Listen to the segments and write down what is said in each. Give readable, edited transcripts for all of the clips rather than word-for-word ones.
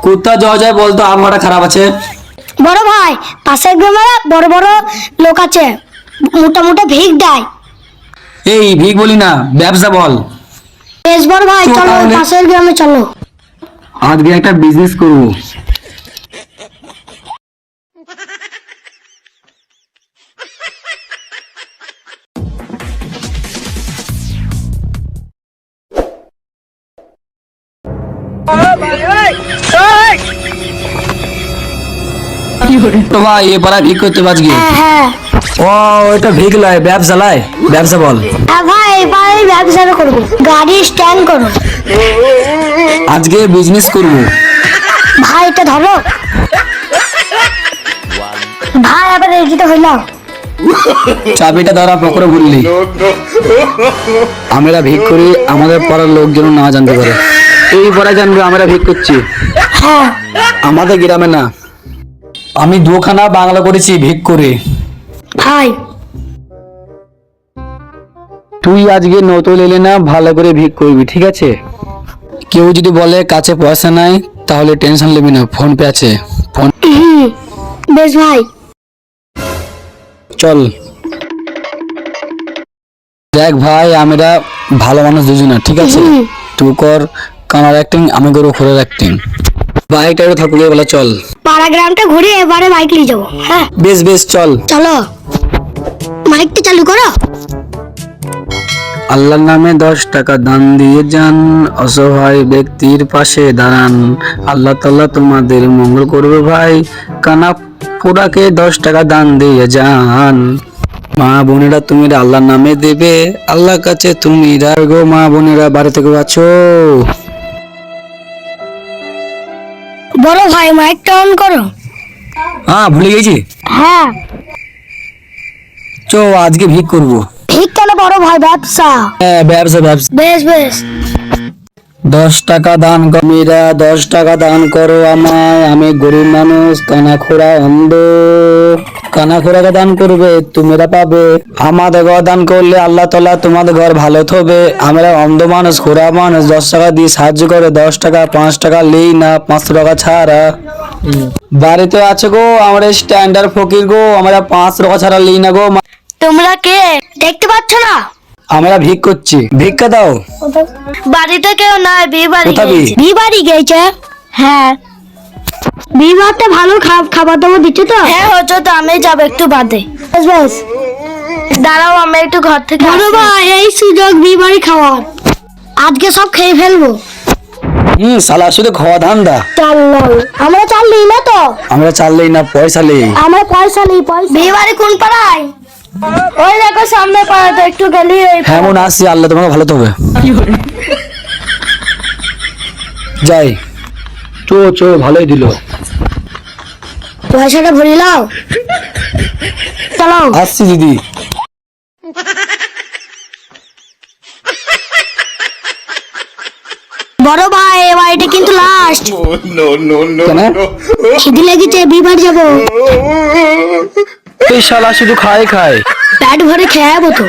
কোথা যাওয়া যায় বলতো? আবহাওয়াটা খারাপ আছে। বড় ভাই, পাশের গ্রামে বড় বড় লোক আছে, মোটা মোটা ভিক দেয়। এই ভিক বলি না, ব্যবসা বল। বেশ বড় ভাই, চল চলো তাহলে। পাশের গ্রামে চলো। আজকে একটা বিজনেস করবো। তো ভাই এ পাড়া ভিক করতে হবে আজকে। হ্যাঁ হ্যাঁ ও এটা ভিক লয়, ব্যবসা লয়, ব্যবসা বল। হ্যাঁ ভাই, এবারে ব্যবসাটা করবো, গাড়ি স্ট্যান্ড করো। আজকে বিজনেস করবো। ভাই এটা ধরো। ভাই আবার রেডি তো হইলাম। চাবিটা ধরা পকড়ে বললি। আমরা ভিক করি, আমাদের পাড়ার লোক যেন না জানতে পারে। এই পাড়ায় জানবে আমরা ভিক করছি, হ্যাঁ আমাদের গ্রামে না। আমি দুখানা বাংলা করেছি ভিক করে। ভাই তুই আজকে নতুন এলে না, ভালো করে ভিক করবি, ঠিক আছে? কেউ যদি বলে কাছে পয়সা নাই, তাহলে টেনশন নেবি না, ফোন পে আছে। ফোন বেশ ভাই। চল। দেখ ভাই, আমরা ভালো মানুষ দুজনা, ঠিক আছে? তুই কর কানার অ্যাক্টিং, আমি করবো ঘোরের অ্যাক্টিং। বাইকটা একটু থাকলে বলে চল। পাড়া গ্রামটা ঘুরে এবারে বাইক নিয়ে যাবো। হ্যাঁ বেশ বেশ চল। চলো, মাইকটা চালু করো। আল্লাহর নামে 10 টাকা দান দিয়ে যান, অসহায় ব্যক্তির পাশে দাঁড়ান, আল্লাহ তাআলা তোমাদের মঙ্গল করবে ভাই, কানা পোড়াকে 10 টাকা দান দিয়ে যান। মা বোনেরা তুমি আল্লাহর নামে দেবে, আল্লাহর কাছে তুমি রাখো। মা বোনেরা বাড়ি থেকে আছো? বড় ভাই মাইকটা অন করো। হ্যাঁ ভুলে গেছি। হ্যাঁ চো আজকে ভিক করবো। ঠিক কেন বড় ভাই, ব্যবসা। হ্যাঁ ব্যবসা ব্যবসা। বেশ বেশ। 10 টাকা দান কমিরা, 10 টাকা দান করো আমায়, আমি গরিব মানুষ, কানা খোড়া অন্ধ। কানা খোড়াকে দান করবে, তোমরা পাবে। আমাদের ঘর দান করলে আল্লাহ তাআলা তোমাদের ঘর ভালো হবে। আমরা অন্ধ মানুষ, খোড়া মানুষ, 10 টাকা দিয়ে সাহায্য করে। 10 টাকা 5 টাকা লেই না, 500 টাকা ছাড়া। বাড়িতে আছে গো, আমরা স্ট্যান্ডার্ড ফকির গো, আমরা 500 টাকা ছাড়া লেই না গো। তোমরা কে দেখতে পাচ্ছ না? আমরা ভিক করছি, ভিক্ষা দাও। বাড়িতে কেউ নাই, বিয়ে বাড়ি কোথা বিয়ে? গেছে। বিয়ে বাড়ি গেছে। হ্যাঁ বিয়ে বাড়িতে ভালো খাবার দাবার দিচ্ছে তো? হ্যাঁ হচ্ছে তো, আমি যাবো একটু বাদে। বেশ বেশ। দাঁড়াও, আমি একটু ঘর থেকে বড় ভাই, এই সুযোগ বিয়ে বাড়ি খাওয়ার, আজকে সব খেয়ে ফেলবো। শালা শুধু খাওয়া ধান্দা। চাল নাও। আমরা চাল নিই না তো? আমরা চাললেই না, পয়সা লেই। আমরা পয়সা নেই, পয়সা। বিয়ে বাড়ি কোন পাড়ায়? ওই দেখো সামনে পাড়াতে, একটু গেলি। হ্যাঁ মনে আসছি, আল্লাহ তোমাকে ভালো হবে। যাই। চো চো, ভালোই দিল। পয়সাটা ভরে নাও। চলো। আসছি দিদি। বড় ভাই এবার এটা কিন্তু লাস্ট। কেন? খিদে লেগেছে, বিয়ে বাড়ি যাবো। এই শালা শুধু খায় খায়। পেট ভরে খেয়ে যাবো তো।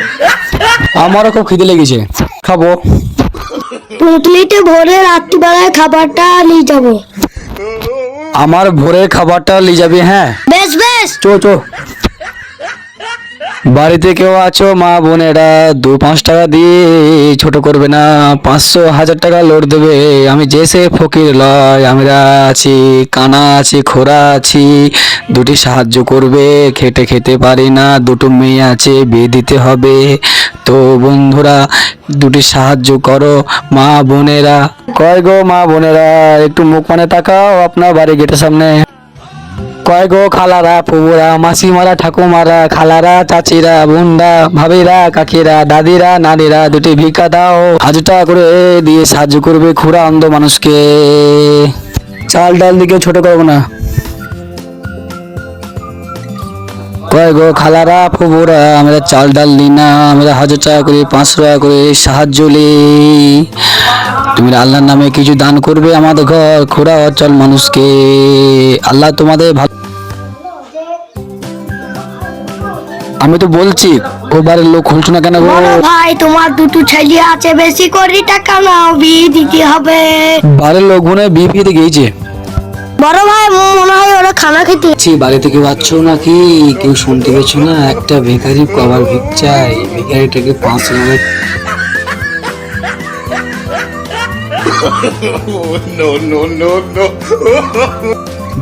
আমারও খুব খিদে লেগেছে, খাবো। পুঁটলিতে ভরে রাত্রিবেলায় খাবারটা নিয়ে যাবো। আমার ভোরের খাবারটা নিয়ে যাবি? হ্যাঁ বেশ বেশ। চো চো। বাড়িতে কেউ আছো মা বোনেরা? 2-5 টাকা দিয়ে ছোট করবে না, 500-1000 টাকা লোড দেবে। আমি যে সে ফকির লয়, আমরা আছি, কানা আছি, খোড়া আছি, দুটি সাহায্য করবে। খেটে খেতে পারি না, দুটো মেয়ে আছে, বিয়ে দিতে হবে। তো বন্ধুরা দুটি সাহায্য করো মা বোনেরা। কয় গো মা বোনেরা, একটু মুখ মানে তাকাও আপনার বাড়ি গেটের সামনে। কয় গো খালারা, ফুবুরা, মাসিমারা, ঠাকুমারা, খালারা, চাচিরা, বোনরা, ভাবিরা, কাকিরা, দাদিরা, নানিরা, দুটি ভিক্ষা দাও। 1000 টাকা করে দিয়ে সাহায্য করবে খুড়া অন্ধ মানুষকে। চাল ডাল দিকে ছোট করবো না। কয় গো খালারা, ফুবুরা, আমরা চাল ডাল নিই না, আমরা 1000 টাকা করে 500 টাকা করে সাহায্য নিই। তুমি আল্লাহর নামে কিছু দান করবে আমাদের ঘর খোড়া অচল মানুষকে, আল্লাহ তোমাদের ভালো। আমি তো বলছি ও বাড়ির লোক খুলছো না কেন গো? বড় ভাই তোমার দুটো ছেলে আছে, বেশি করে টাকা নাও, বিয়ে দিতে হবে। বাড়ির লোক মনে হয় বিয়ে ফিতে গিয়েছে। বড় ভাই মনে হয় ওরা খানা খেতে। বাড়িতে কেউ আছো নাকি? কেউ শুনতে পেয়েছ না? একটা ভিখারি কবার ভিক চাই, ভিখারিটাকে 500 টাকা।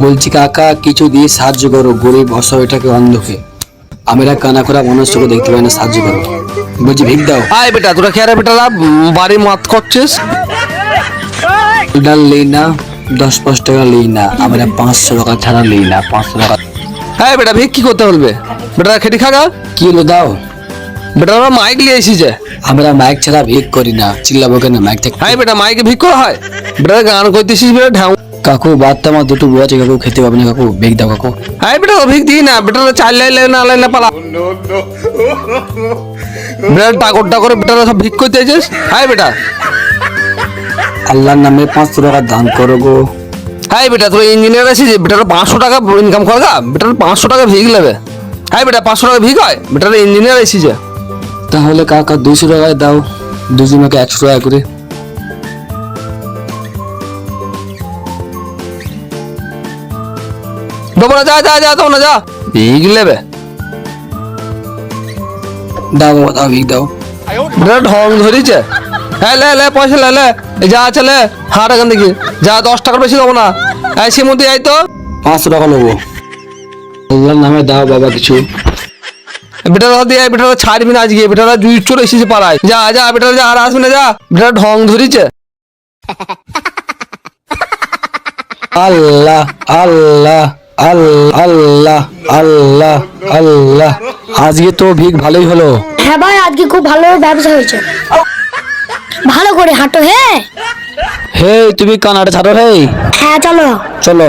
বলছি কাকা কিছু দিয়ে সাহায্য করো, গরিব অসহায়টাকে অন্ধকে, আমরা কানা করা মানুষ চোখে দেখতে পাই না, সাহায্য করো। বলছি ভিক দাও। আয় বেটা, তোরা কে রে বেটা, বাড়ি মাত করছিস? ডাল লেই না, 10-5 টাকা লেই না, আমরা 500 টাকা ছাড়া লেই না, 500 টাকা। হ্যাঁ বেটা, ভিক কি করতে বলবে? বেটা খেটি খাগা। কি হলো দাও। বেটা আমরা মাইক নিয়ে এসেছে। আমরা মাইক ছাড়া ভিক করি না, চিল্লাবো কেন? মাইক থেকে। হ্যাঁ বেটা, মাইকে ভিক করা হয়? বেটা গান করতেছিস বেটা ঢাউ। কাকু বাদটা আমার দুটো বউ আছে কাকু, খেতে পাবে না কাকু, ভিক দাও কাকু। হ্যাঁ বেটা ভিক দিই না, বেটা চাল লাইলে না লাইলে পালা। বেটা টাকর করে বেটা সব ভিক করতে আছিস। হ্যাঁ বেটা, আল্লাহর নামে 500 টাকা দান করো গো। হ্যাঁ বেটা তোর ইঞ্জিনিয়ার আছে যে বেটার 500 টাকা ইনকাম কর গা, বেটার 500 টাকা ভিক নেবে। হ্যাঁ বেটা 500 টাকা ভিক হয়, বেটার ইঞ্জিনিয়ার এসেছে। তাহলে কাকা 200 টাকায় দাও, দুজনকে 100 টাকা করে। তোমরা যা যা যা, তোমরা যা ভিক নেবে। দাও বাবা, দাও ভিক দাও। বেটা ঢং ধরেছে। হ্যাঁ লে লে পয়সা লে লে, যা আছে লে, হাট এখান থেকে যা, 10 টাকার বেশি দেবো না। এই সিমন্তি আই তো 500 টাকা নেবো। আল্লাহর নামে দাও বাবা কিছু। বেটারা দিয়ে বেটারা ছাড়বি না আজকে, বেটারা জুই চলে এসেছে পাড়ায়। যা যা বেটারা যা, আর আসবি না যা, বেটারা ঢং ধরেছে। আল্লাহ আল্লাহ আল্লাহ আল্লাহ আল্লাহ, আজকে তো ভিক ভালোই হলো। হ্যাঁ ভাই, আজকে খুব ভালো ব্যবসা হয়েছে। ভালো করে হাঁটো। হ্যাঁ হে তুমি কানাটা ছাড়ো। হে হ্যাঁ চলো চলো।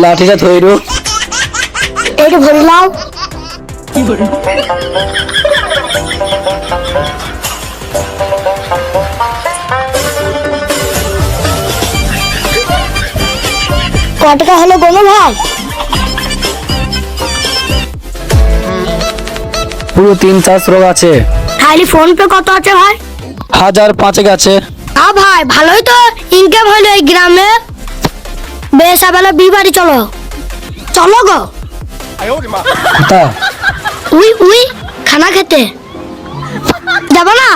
লাঠিটা থইরো, এইটা ভরে নাও। কত টাকা হলো বলো ভাই? পুরো 3-4 টাকা আছে। খালি ফোন পে কত আছে ভাই? 1005 আছে। ভাই ভালোই তো ইনকাম হলো এই গ্রামে। বেশ আবেলা বিবাড়ি চলো। চলো গো। তা উই উই খানা খেতে যাবো না?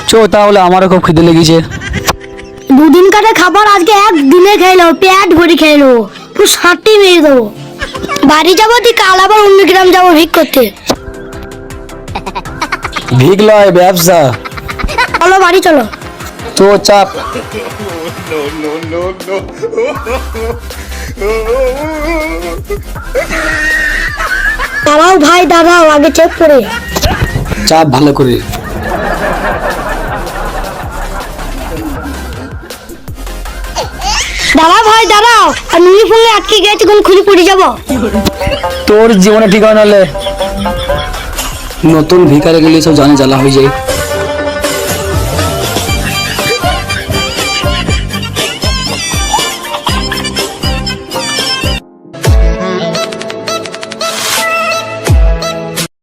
চো, তাহলে আমারও খুব খিদে লেগেছে। দুদিন কাটে খাবার আজকে একদিনে খেলো, পেট ভরে খেলো, পুরো 60টি মেরে দেবো। বাড়ি যাবো দি, কাল আবার অন্য গ্রাম যাবো ভিক করতে। ভিক লয় ব্যবসা। চলো বাড়ি চলো। তো চাপ। দাঁড়াও ভাই দাঁড়াও, আগে চেক করে। চাপ ভালো করে। দাঁড়াও ভাই দাঁড়াও, আর নুনি ফোনে আটকে গেছে, কোন খুলে পড়ে যাবো। তোর জীবনে ঠিক হয় নাহলে নতুন ভিকারে গেলে সব জানে জ্বালা হয়ে যায়।